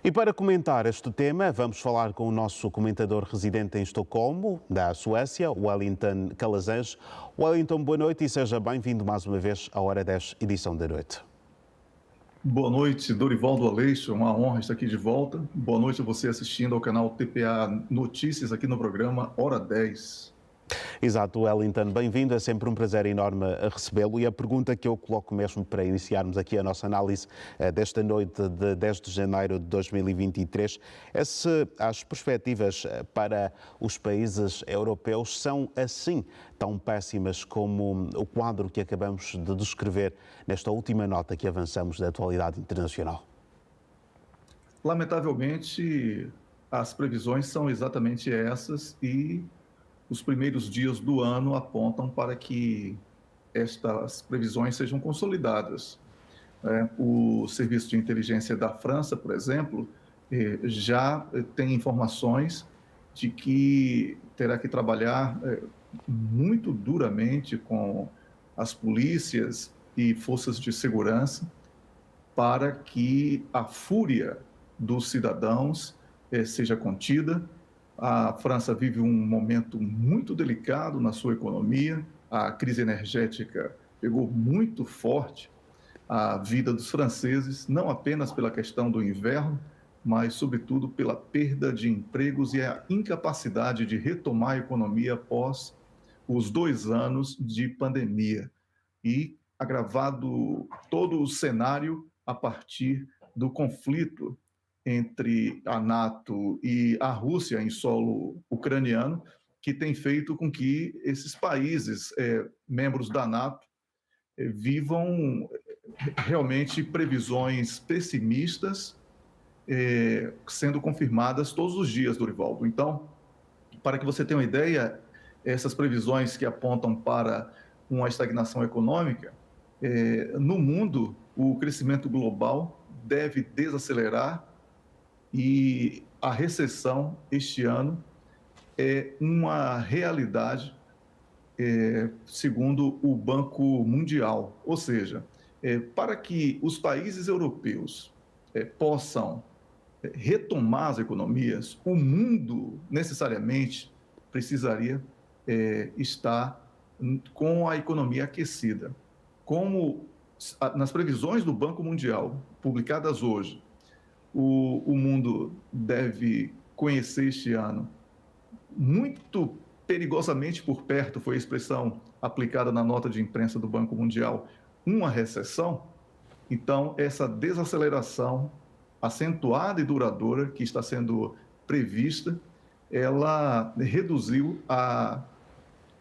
E para comentar este tema, vamos falar com o nosso comentador residente em Estocolmo, da Suécia, Wellington Calazans. Wellington, boa noite e seja bem-vindo mais uma vez à Hora 10, edição da noite. Boa noite, Dorivaldo Aleixo, é uma honra estar aqui de volta. Boa noite a você assistindo ao canal TPA Notícias aqui no programa Hora 10. Exato, Wellington, bem-vindo, é sempre um prazer enorme recebê-lo e a pergunta que eu coloco mesmo para iniciarmos aqui a nossa análise desta noite de 10 de janeiro de 2023 é se as perspectivas para os países europeus são assim tão péssimas como o quadro que acabamos de descrever nesta última nota que avançamos da atualidade internacional. Lamentavelmente, as previsões são exatamente essas e os primeiros dias do ano apontam para que estas previsões sejam consolidadas. O Serviço de Inteligência da França, por exemplo, já tem informações de que terá que trabalhar muito duramente com as polícias e forças de segurança para que a fúria dos cidadãos seja contida. A França vive um momento muito delicado na sua economia, a crise energética pegou muito forte a vida dos franceses, não apenas pela questão do inverno, mas, sobretudo, pela perda de empregos e a incapacidade de retomar a economia após os 2 anos de pandemia. E agravado todo o cenário a partir do conflito entre a NATO e a Rússia em solo ucraniano, que tem feito com que esses países membros da NATO vivam realmente previsões pessimistas sendo confirmadas todos os dias, Dorivaldo. Então, para que você tenha uma ideia, essas previsões que apontam para uma estagnação econômica, no mundo, o crescimento global deve desacelerar e a recessão este ano é uma realidade, segundo o Banco Mundial. Ou seja, para que os países europeus possam retomar as economias, o mundo necessariamente precisaria estar com a economia aquecida. Como nas previsões do Banco Mundial, publicadas hoje, o mundo deve conhecer este ano muito perigosamente por perto, foi a expressão aplicada na nota de imprensa do Banco Mundial, uma recessão. Então, essa desaceleração acentuada e duradoura que está sendo prevista, ela reduziu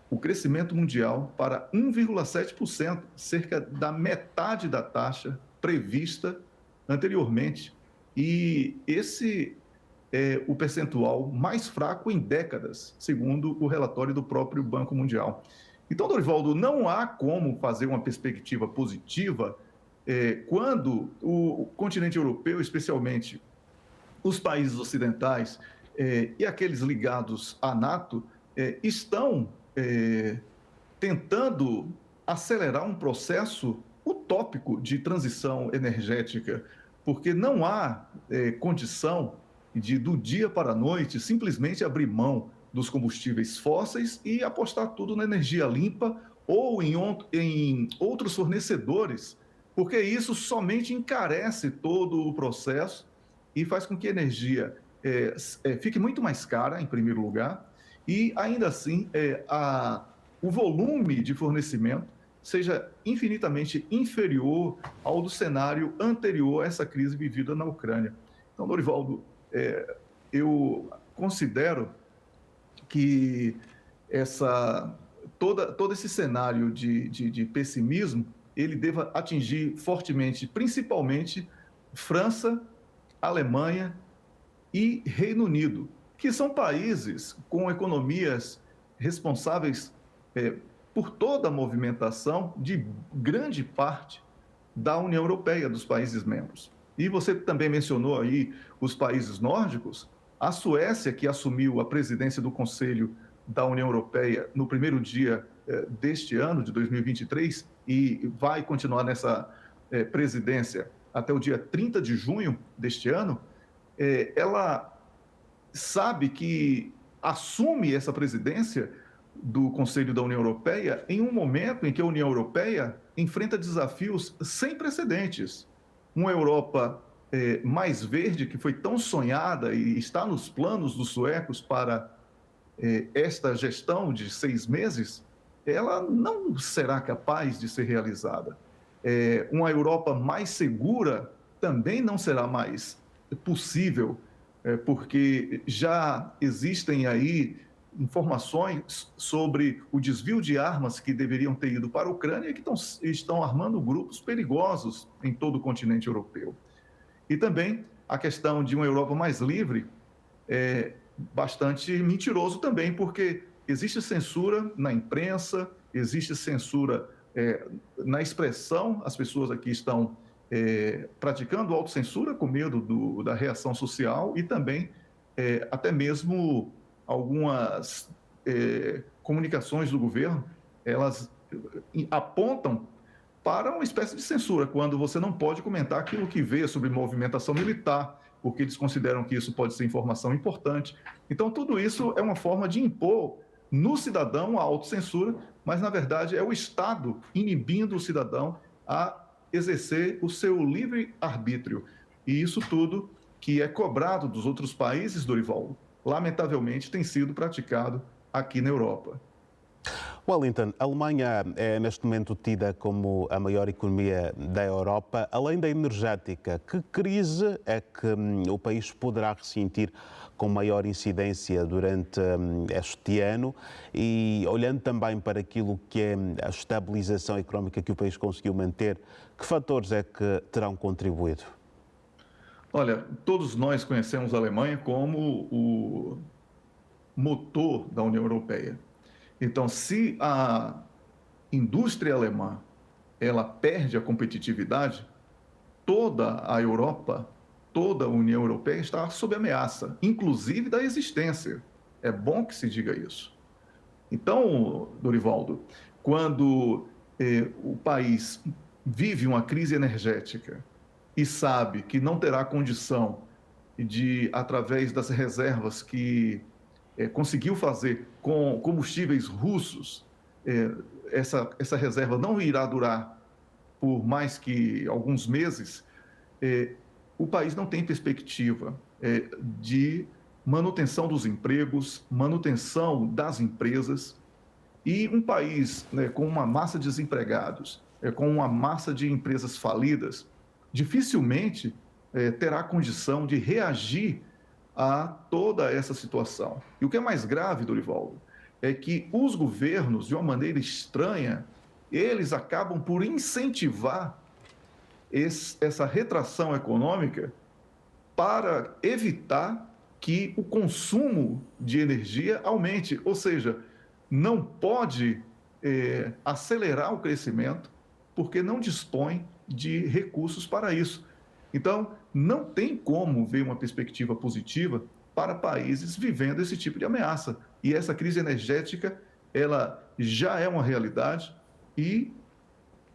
o crescimento mundial para 1,7%, cerca da metade da taxa prevista anteriormente. E esse é o percentual mais fraco em décadas, segundo o relatório do próprio Banco Mundial. Então, Dorivaldo, não há como fazer uma perspectiva positiva quando o continente europeu, especialmente os países ocidentais e aqueles ligados à NATO, estão tentando acelerar um processo utópico de transição energética, porque não há condição de, do dia para a noite, simplesmente abrir mão dos combustíveis fósseis e apostar tudo na energia limpa ou em outros fornecedores, porque isso somente encarece todo o processo e faz com que a energia fique muito mais cara, em primeiro lugar, e ainda assim o volume de fornecimento seja infinitamente inferior ao do cenário anterior a essa crise vivida na Ucrânia. Então, Dorivaldo, eu considero que todo esse cenário de pessimismo, ele deva atingir fortemente, principalmente, França, Alemanha e Reino Unido, que são países com economias responsáveis por toda a movimentação de grande parte da União Europeia, dos países membros. E você também mencionou aí os países nórdicos. A Suécia, que assumiu a presidência do Conselho da União Europeia no primeiro dia deste ano, de 2023, e vai continuar nessa presidência até o dia 30 de junho deste ano, ela sabe que assume essa presidência do Conselho da União Europeia em um momento em que a União Europeia enfrenta desafios sem precedentes. Uma Europa mais verde, que foi tão sonhada e está nos planos dos suecos para esta gestão de 6 meses, ela não será capaz de ser realizada. Uma Europa mais segura também não será mais possível, porque já existem aí informações sobre o desvio de armas que deveriam ter ido para a Ucrânia e que estão armando grupos perigosos em todo o continente europeu. E também a questão de uma Europa mais livre é bastante mentiroso também, porque existe censura na imprensa, existe censura na expressão, as pessoas aqui estão praticando autocensura com medo da reação social e também até mesmo algumas comunicações do governo, elas apontam para uma espécie de censura, quando você não pode comentar aquilo que vê sobre movimentação militar, porque eles consideram que isso pode ser informação importante. Então, tudo isso é uma forma de impor no cidadão a autocensura, mas, na verdade, é o Estado inibindo o cidadão a exercer o seu livre-arbítrio. E isso tudo que é cobrado dos outros países, Dorival, lamentavelmente tem sido praticado aqui na Europa. Wellington, a Alemanha é neste momento tida como a maior economia da Europa. Além da energética, que crise é que o país poderá ressentir com maior incidência durante este ano? E olhando também para aquilo que é a estabilização económica que o país conseguiu manter, que fatores é que terão contribuído? Olha, todos nós conhecemos a Alemanha como o motor da União Europeia. Então, se a indústria alemã ela perde a competitividade, toda a Europa, toda a União Europeia está sob ameaça, inclusive da existência. É bom que se diga isso. Então, Dorivaldo, quando o país vive uma crise energética e sabe que não terá condição de, através das reservas que conseguiu fazer com combustíveis russos, essa reserva não irá durar por mais que alguns meses, o país não tem perspectiva de manutenção dos empregos, manutenção das empresas, e um país com uma massa de desempregados, com uma massa de empresas falidas, dificilmente terá condição de reagir a toda essa situação. E o que é mais grave, Dorivaldo, é que os governos, de uma maneira estranha, eles acabam por incentivar essa retração econômica para evitar que o consumo de energia aumente. Ou seja, não pode acelerar o crescimento porque não dispõe de recursos para isso. Então, não tem como ver uma perspectiva positiva para países vivendo esse tipo de ameaça. E essa crise energética, ela já é uma realidade e,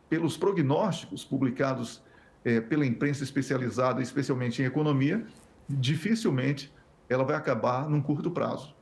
pelos prognósticos publicados pela imprensa especializada, especialmente em economia, dificilmente ela vai acabar num curto prazo.